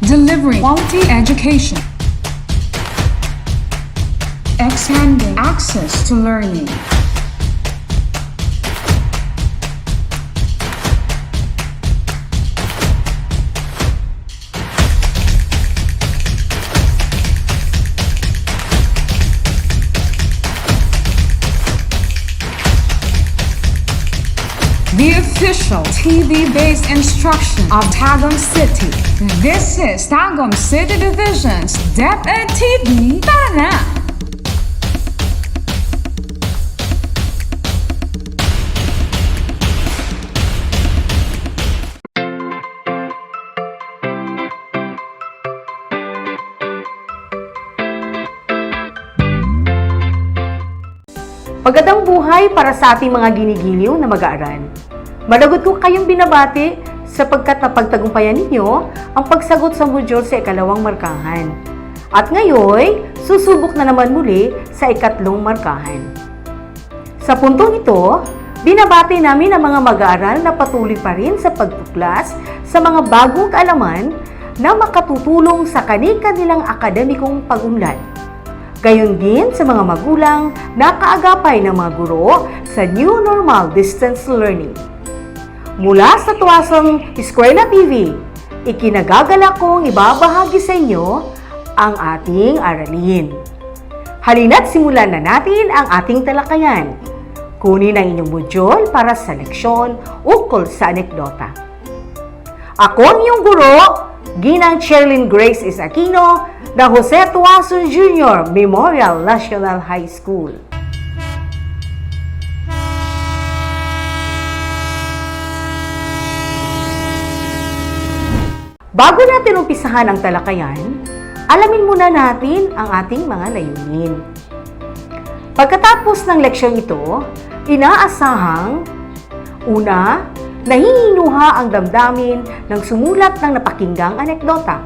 delivering quality education, expanding access to learning. The official TV-based instruction of Tagum City. This is Tagum City Division's DepEd TV. Tara na! Magandang buhay para sa ating mga ginigiliw na mag-aaral. Managot ko kayong binabati sapagkat napagtagumpayan ninyo ang pagsagot sa module sa ikalawang markahan. At ngayon, susubok na naman muli sa ikatlong markahan. Sa puntong ito, binabati namin ang mga mag-aaral na patuloy pa rin sa pagtuklas sa mga bagong kaalaman na makatutulong sa kani-kanilang akademikong pag-unlad. Gayon din sa mga magulang na kaagapay ng mga guro sa New Normal Distance Learning. Mula sa tuwasang Eskwela TV, ikinagagalak kong ibabahagi sa inyo ang ating aralin. Halina't simulan na natin ang ating talakayan. Kunin ang inyong module para sa leksyon ukol sa anekdota. Ako ang iyong guro, Ginang Cherlyn Grace S. Aquino, na Jose Tuason Jr. Memorial National High School. Bago natin umpisahan ang talakayan, alamin muna natin ang ating mga layunin. Pagkatapos ng leksyon ito, inaasahang una, nahihinuha ang damdamin ng sumulat ng napakinggang anekdota.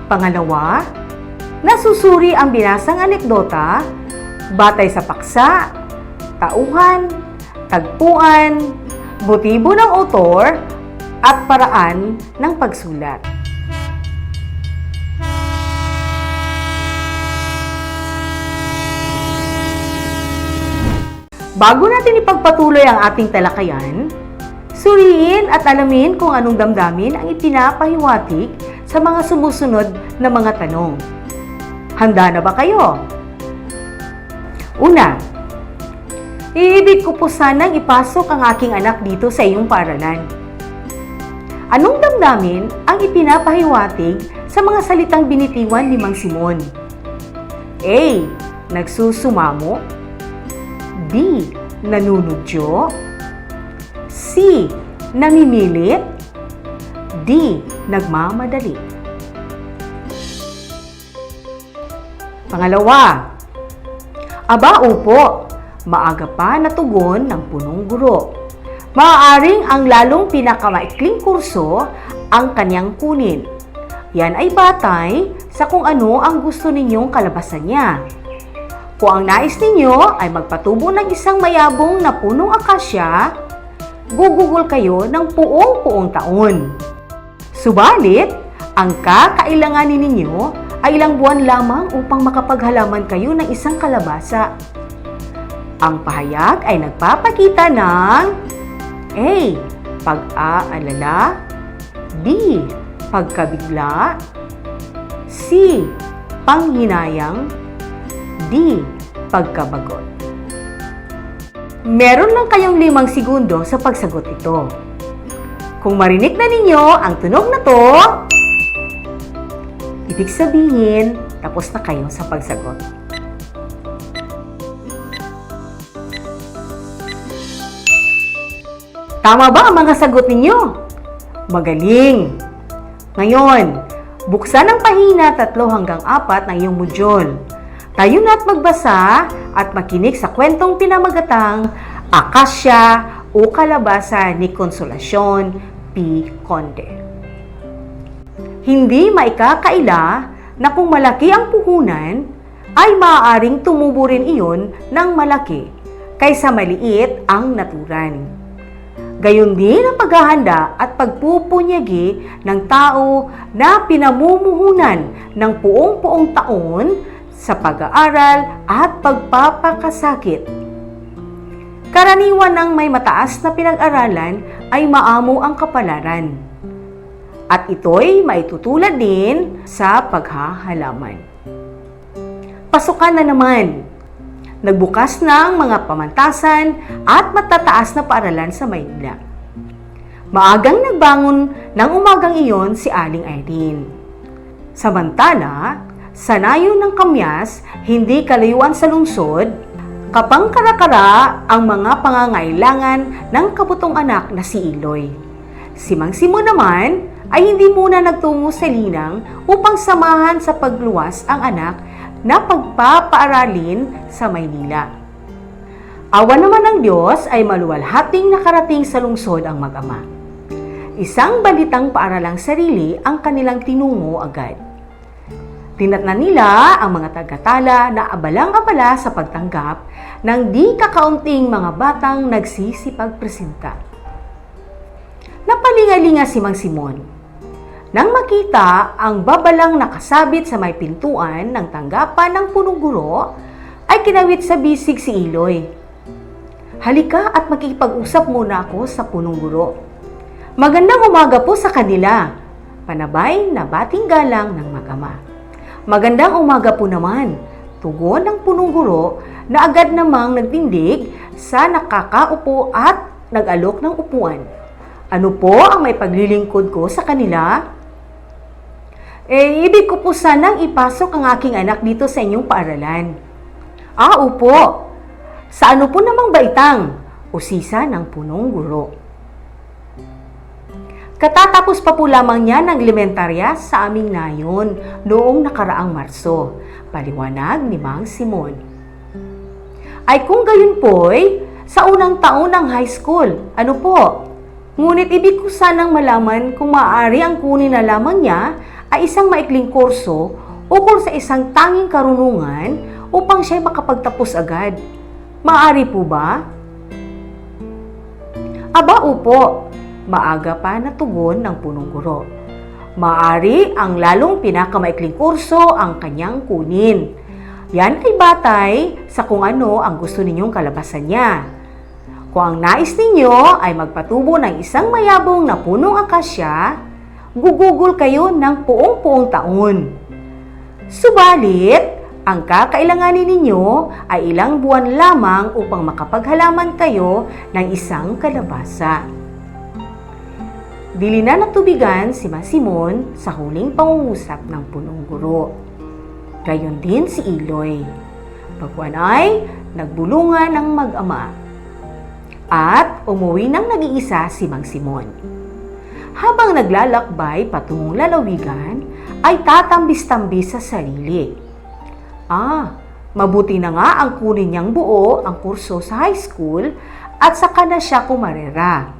Pangalawa, nasusuri ang binasang anekdota batay sa paksa, tauhan, tagpuan, motibo ng author, at paraan ng pagsulat. Bago natin ipagpatuloy ang ating talakayan, suriin at alamin kung anong damdamin ang ipinapahiwatig sa mga sumusunod na mga tanong. Handa na ba kayo? Una, iibig ko po sanang ipasok ang aking anak dito sa iyong paaralan. Anong damdamin ang ipinapahiwatig sa mga salitang binitiwan ni Mang Simon? A. Nagsusumamo. B. Nanunudyo. C. Namimilit. D. Nagmamadali. Pangalawa, aba opo, maaga pa natugon ng punong guro. Maaaring ang lalong pinakamaikling kurso ang kanyang kunin. Yan ay batay sa kung ano ang gusto ninyong kalabasan niya. Kung ang nais ninyo ay magpatubo ng isang mayabong na punong akasya, gugugol kayo ng puong taon. Subalit, ang kakailanganin ninyo ay ilang buwan lamang upang makapaghalaman kayo ng isang kalabasa. Ang pahayag ay nagpapakita ng A. Pag-aalala. B. Pagkabigla. C. Panghinayang. D. Pagkabagot. Meron lang kayong 5 segundo sa pagsagot ito. Kung marinig na ninyo ang tunog na to, ibig sabihin, tapos na kayo sa pagsagot. Tama ba ang mga sagot ninyo? Magaling! Ngayon, buksan ang pahina 3 hanggang 4 ng iyong module. Tayo na't magbasa at makinig sa kwentong pinamagatang Akasya o Kalabasa ni Consolacion P. Conde. Hindi maikakaila na kung malaki ang puhunan, ay maaaring tumubo rin iyon ng malaki kaysa maliit ang naturan. Gayon din ang paghahanda at pagpupunyagi ng tao na pinamumuhunan ng puong-puong taon sa pag-aaral at pagpapakasakit. Karaniwan ng may mataas na pinag-aralan ay maamo ang kapalaran. At ito'y maitutulad din sa paghahalaman. Pasukan na naman. Nagbukas ng mga pamantasan at matataas na paaralan sa Maynila. Maagang nagbangon ng umagang iyon si Aling Irene. Samantala, sa nayon ng Kamyas, hindi kalayuan sa lungsod, kapangkarakara ang mga pangangailangan ng kabutong anak na si Iloy. Si Mang Simon naman ay hindi muna nagtungo sa Linang upang samahan sa pagluwas ang anak na pagpapaaralin sa Maynila. Awa naman ng Diyos ay maluwalhating nakarating sa lungsod ang mag-ama. Isang balitang paaralang sarili ang kanilang tinungo agad. Tinatnan nila ang mga tagatala na abalang-abala sa pagtanggap ng di kakaunting mga batang nagsisipagpresenta. Napalingalinga si Mang Simon. Nang makita ang babalang nakasabit sa may pintuan ng tanggapan ng punong guro, ay kinawit sa bisig si Iloy. Halika at makikipag-usap muna ako sa punong guro. Magandang umaga po sa kanila. Panabay na bating galang ng mag-ama. Magandang umaga po naman. Tugon ng punong guro na agad namang nagtindig sa nakakaupo at nag-alok ng upuan. Ano po ang may paglilingkod ko sa kanila? Ibig ko po sanang ipasok ang aking anak dito sa inyong paaralan. Opo. Sa ano po namang baitang? Usisa ng punong guro. Katatapos pa po lamang niya ng elementarya sa aming nayon noong nakaraang Marso. Paliwanag ni Mang Simon. Ay kung gayon po'y, sa unang taon ng high school. Ano po? Ngunit ibig ko sanang malaman kung maaari ang kunin na lamang niya ay isang maikling kurso ukol sa isang tanging karunungan upang siya'y makapagtapos agad. Maaari po ba? Aba, opo. Maaga pa na tugon ng punong guro. Maaari ang lalong pinakamaikling kurso ang kanyang kunin. Yan ay batay sa kung ano ang gusto ninyong kalabasan niya. Kung ang nais ninyo ay magpatubo ng isang mayabong na punong akasya, gugugol kayo ng puong-puong taon. Subalit, ang kakailanganin ninyo ay ilang buwan lamang upang makapaghalaman kayo ng isang kalabasa. Dili na natubigan si Mang Simon sa huling pangungusap ng punong guro. Gayon din si Iloy. Pagkuan ay nagbulungan ng mag-ama. At umuwi ng nag-iisa si Mang Simon. Habang naglalakbay patungong lalawigan, ay tatambis-tambis sa sarili. Mabuti na nga ang kunin niyang buo ang kurso sa high school at saka na siya kumarera.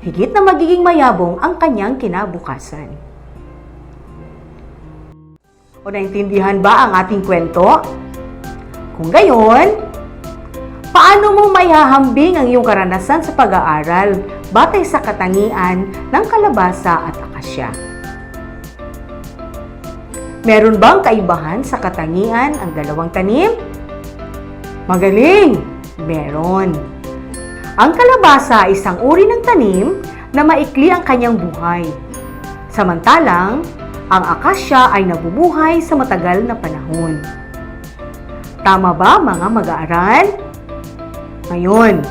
Higit na magiging mayabong ang kanyang kinabukasan. O naintindihan ba ang ating kwento? Kung gayon, paano mo maihahambing ang iyong karanasan sa pag-aaral batay sa katangian ng kalabasa at akasya? Meron bang kaibahan sa katangian ang dalawang tanim? Magaling! Meron. Ang kalabasa ay isang uri ng tanim na maikli ang kanyang buhay. Samantalang, ang akasya ay nabubuhay sa matagal na panahon. Tama ba mga mag-aaral? Ngayon,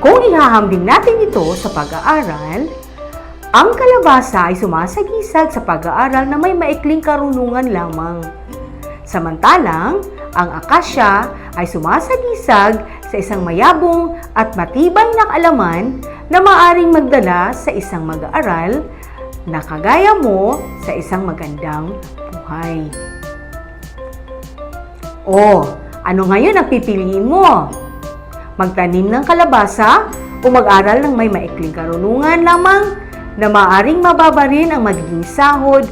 kung ihahambing natin ito sa pag-aaral, ang kalabasa ay sumasagisag sa pag-aaral na may maikling karunungan lamang. Samantalang, ang akasya ay sumasagisag sa isang mayabong at matibay na kaalaman na maaring magdala sa isang mag-aaral na kagaya mo sa isang magandang buhay. Ano ngayon ang pipiliin mo? Magtanim ng kalabasa o mag-aral ng may maikling karunungan lamang na maaring mababa rin ang magiging sahod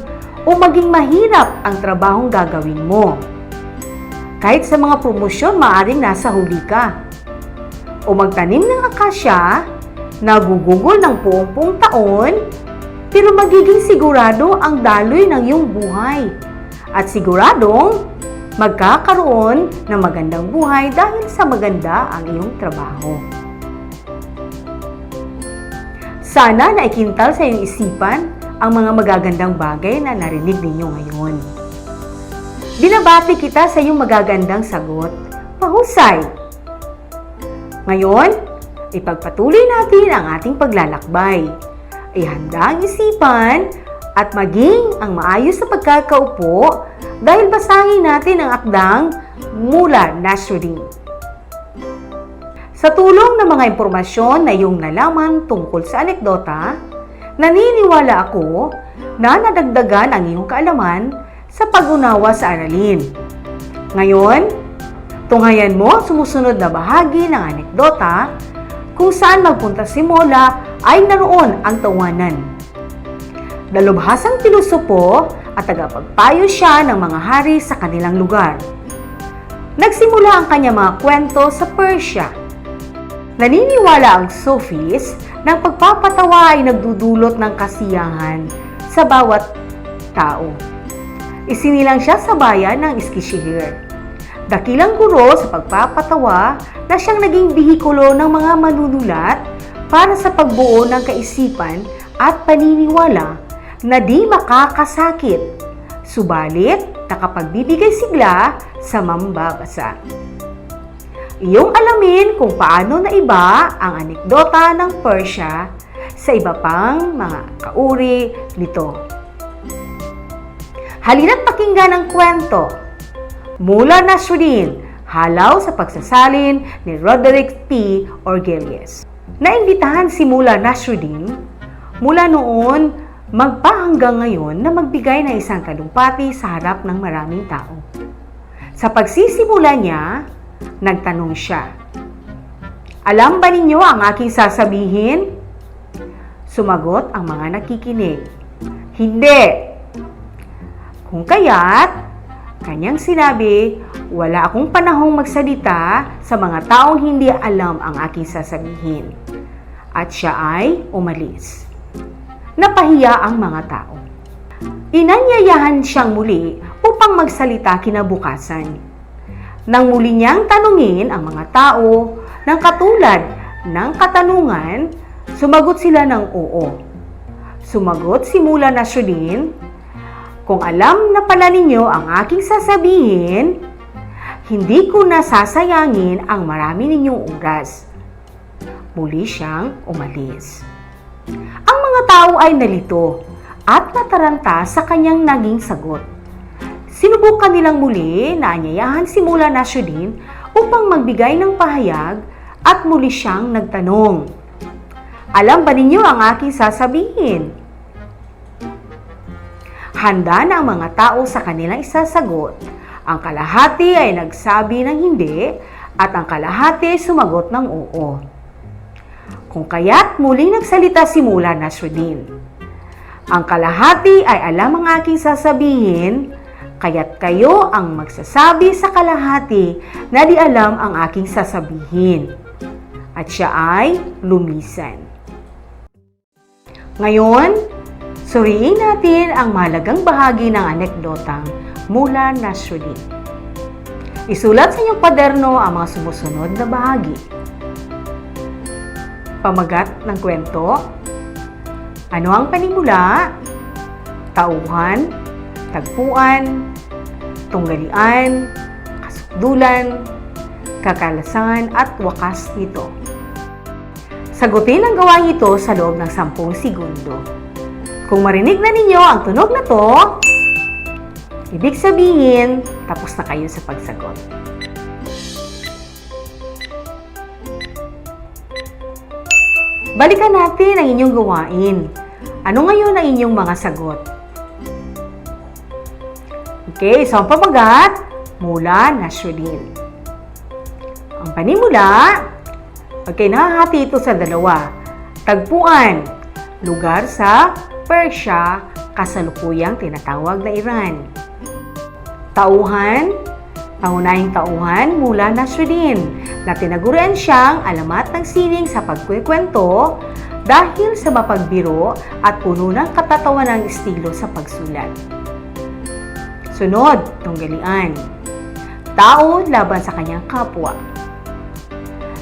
o maging mahirap ang trabahong gagawin mo? Kahit sa mga promosyon, maaring nasa huli ka. O magtanim ng akasya nagugugol ng buong taon, pero magiging sigurado ang daloy ng iyong buhay. At siguradong magkakaroon ng magandang buhay dahil sa maganda ang iyong trabaho. Sana na ikintal sa iyong isipan ang mga magagandang bagay na narinig ninyo ngayon. Binabati kita sa iyong magagandang sagot. Mahusay! Ngayon, ipagpatuloy natin ang ating paglalakbay. Ihanda ang isipan at maging ang maayos na pagkakaupo dahil basahin natin ang akdang mula Nasruddin. Sa tulong ng mga impormasyon na iyong nalaman tungkol sa anekdota, naniniwala ako na nadagdagan ang iyong kaalaman sa pag-unawa sa aralin. Ngayon, tunghayan mo ang sumusunod na bahagi ng anekdota kung saan magpunta si Mola ay naroon ang tawanan. Dalubhasang pilosopo at tagapagpayo siya ng mga hari sa kanilang lugar. Nagsimula ang kanyang mga kwento sa Persia. Naniniwala ang Sufis na ang pagpapatawa ay nagdudulot ng kasiyahan sa bawat tao. Isinilang siya sa bayan ng Eskişehir. Dakilang guro sa pagpapatawa na siyang naging bihikulo ng mga manunulat para sa pagbuo ng kaisipan at paniniwala na di makakasakit, subalit nakapagbibigay sigla sa mambabasa. Iyong alamin kung paano naiba ang anekdota ng Persia sa iba pang mga kauri nito. Halina't pakinggan ang kwento. Mula Nasruddin, halaw sa pagsasalin ni Roderick P. Orgelius. Naimbitahan si Mula Nasruddin mula noon magpahanggang ngayon na magbigay ng isang talumpati sa harap ng maraming tao. Sa pagsisimula niya, nagtanong siya, "Alam ba ninyo ang aking sasabihin?" Sumagot ang mga nakikinig, "Hindi." Kung kaya't, kanyang sinabi, "Wala akong panahong magsalita sa mga taong hindi alam ang aking sasabihin." At siya ay umalis. Napahiya ang mga tao. Inanyayahan siyang muli upang magsalita kinabukasan. Nang muli niyang tanungin ang mga tao ng katulad ng katanungan, sumagot sila ng oo. Sumagot si Mula Nasruddin, "Kung alam na pala ninyo ang aking sasabihin, hindi ko nasasayangin ang marami ninyong oras." Muli siyang umalis. Ang mga tao ay nalito at nataranta sa kanyang naging sagot. Sinubukan nilang muli na anyayahan si Mula Nasruddin upang magbigay ng pahayag at muli siyang nagtanong, "Alam ba ninyo ang aking sasabihin?" Handa na ang mga tao sa kanilang isasagot. Ang kalahati ay nagsabi ng hindi at ang kalahati sumagot ng oo. Kung kaya't muling nagsalita si Mula Nasruddin, "Ang kalahati ay alam ang aking sasabihin, kaya't kayo ang magsasabi sa kalahati na di alam ang aking sasabihin." At siya ay lumisan. Ngayon, suriin natin ang mahalagang bahagi ng anekdotang Mula Nasruddin. Isulat sa inyong kwaderno ang mga sumusunod na bahagi. Pamagat ng kwento. Ano ang panimula? Tauhan, tagpuan, tunggalian, kasukdulan, kakalasan at wakas nito. Sagutin ang gawain ito sa loob ng 10 segundo. Kung marinig na ninyo ang tunog na to, ibig sabihin, tapos na kayo sa pagsagot. Balikan natin ang inyong gawain. Ano ngayon ang inyong mga sagot? Okay, so ang pamagat, Mula Nasruddin. Ang panimula, okay, nahahati ito sa dalawa. Tagpuan, lugar sa Persia, kasalukuyang tinatawag na Iran. Tauhan, Pangunahing tauhan mula Nasruddin na tinagurian siyang alamat ng sining sa pagkukwento dahil sa mapagbiro at puno ng katatawa ng estilo sa pagsulat. Sunod, tunggalian. Tao laban sa kanyang kapwa.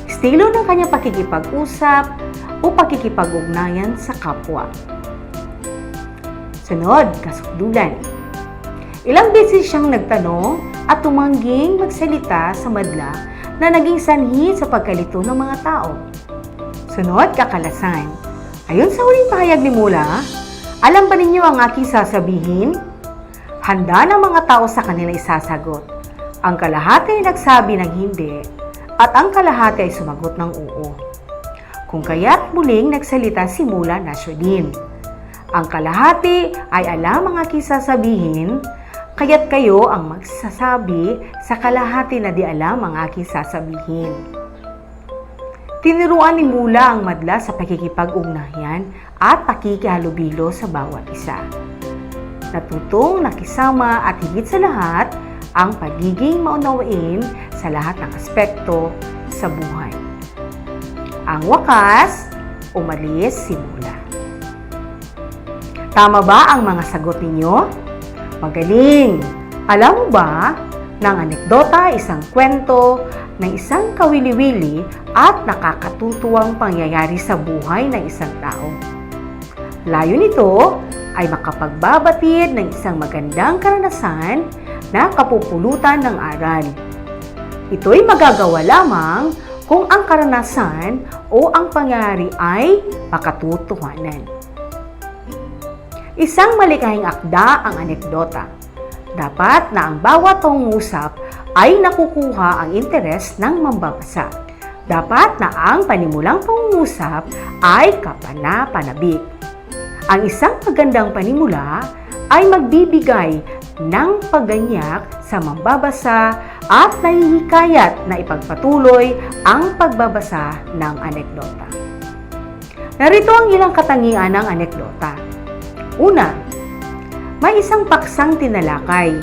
Estilo ng kanyang pakikipag-usap o pakikipag-ugnayan sa kapwa. Sunod, kasukdulan. Ilang beses siyang nagtanong at tumangging magsalita sa madla na naging sanhi sa pagkalito ng mga tao. Sunod, kakalasan. Ayon sa huling pahayag ni Mula, alam ba ninyo ang aking sasabihin? Handa ng mga tao sa kanila isasagot. Ang kalahati ay nagsabi ng hindi at ang kalahati ay sumagot ng oo. Kung kaya't muling nagsalita si Mula Nasruddin. Ang kalahati ay alam ang aking sasabihin, kaya't kayo ang magsasabi sa kalahati na di alam ang aking sasabihin. Tiniruan ni Mula ang madla sa pakikipag-ugnayan at pakikihalubilo sa bawat isa. Natutong nakisama at higit sa lahat ang pagiging maunawain sa lahat ng aspekto sa buhay. Ang wakas, umalis si Mula. Tama ba ang mga sagot ninyo? Magaling! Alam mo ba na ang anekdota ay isang kwento ng isang kawili-wili at nakakatutuwang pangyayari sa buhay ng isang tao. Layo nito ay makapagbabatid ng isang magandang karanasan na kapupulutan ng aral. Ito'y magagawa lamang kung ang karanasan o ang pangyayari ay makatotohanan. Isang malikhaing akda ang anekdota. Dapat na ang bawat pangungusap ay nakukuha ang interes ng mambabasa. Dapat na ang panimulang pangungusap ay kapana-panabik. Ang isang magandang panimula ay magbibigay ng pagganyak sa mambabasa at nahihikayat na ipagpatuloy ang pagbabasa ng anekdota. Narito ang ilang katangian ng anekdota. Una, may isang paksang tinalakay.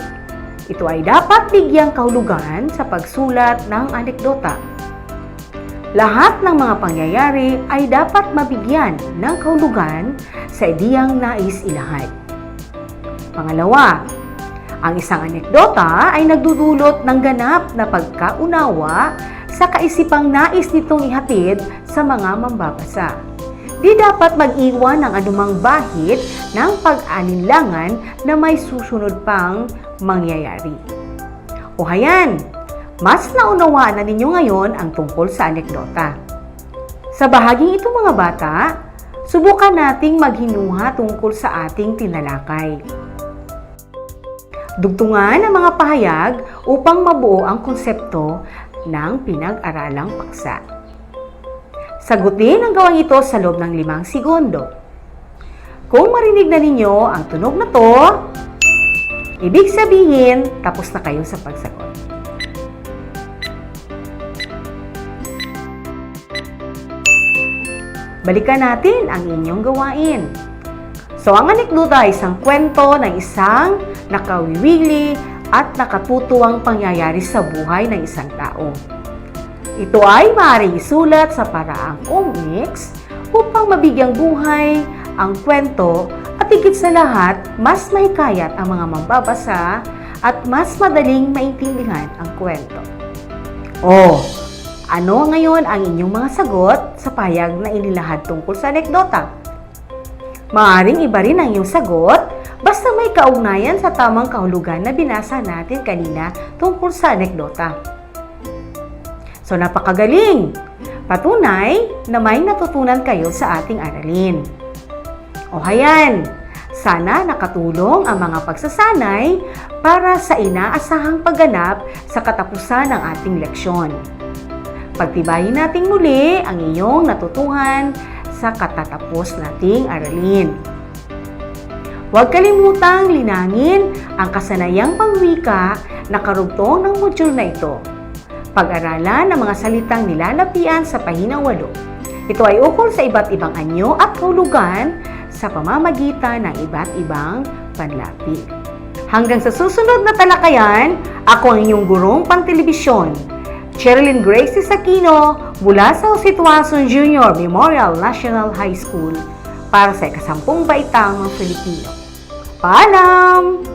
Ito ay dapat bigyang kahulugan sa pagsulat ng anekdota. Lahat ng mga pangyayari ay dapat mabigyan ng kahulugan sa ideyang nais ilahad. Pangalawa, ang isang anekdota ay nagdudulot ng ganap na pagkaunawa sa kaisipang nais nitong ihatid sa mga mambabasa. Di dapat mag-iwan ng anumang bahid ng pag-alinlangan na may susunod pang mangyayari. O hayan, mas naunawaan na ninyo ngayon ang tungkol sa anekdota. Sa bahaging ito mga bata, subukan nating maghinuha tungkol sa ating tinalakay. Dugtungan ang mga pahayag upang mabuo ang konsepto ng pinag-aralang paksa. Sagutin ang gawang ito sa loob ng 5 segundo. Kung marinig na ninyo ang tunog na to, ibig sabihin tapos na kayo sa pagsagot. Balikan natin ang inyong gawain. So, ang anekdota ay isang kwento ng isang nakawiwili at nakatutuwang pangyayari sa buhay ng isang tao. Ito ay maaaring isulat sa paraang comics upang mabigyang buhay ang kwento at higit sa lahat, mas mahikayat ang mga mambabasa at mas madaling maintindihan ang kwento. Ano ngayon ang inyong mga sagot sa pahayag na inilahad tungkol sa anekdota? Maaaring iba rin ang iyong sagot basta may kaugnayan sa tamang kahulugan na binasa natin kanina tungkol sa anekdota. So napakagaling! Patunay na may natutunan kayo sa ating aralin. O hayan, sana nakatulong ang mga pagsasanay para sa inaasahang pagganap sa katapusan ng ating leksyon. Pagtibayin nating muli ang iyong natutuhan sa katatapos nating aralin. Huwag kalimutang linangin ang kasanayang pangwika na karugtong ng module na ito. Pag-aralan ng mga salitang nilalapian sa pahinang 8. Ito ay ukol sa iba't ibang anyo at kahulugan sa pamamagitan ng iba't ibang panlapi. Hanggang sa susunod na talakayan, ako ang inyong gurong pang-telebisyon, Cherilyn Gracie Aquino, mula sa Osituason Junior Memorial National High School para sa ikasampung baitang ng Filipino. Paalam!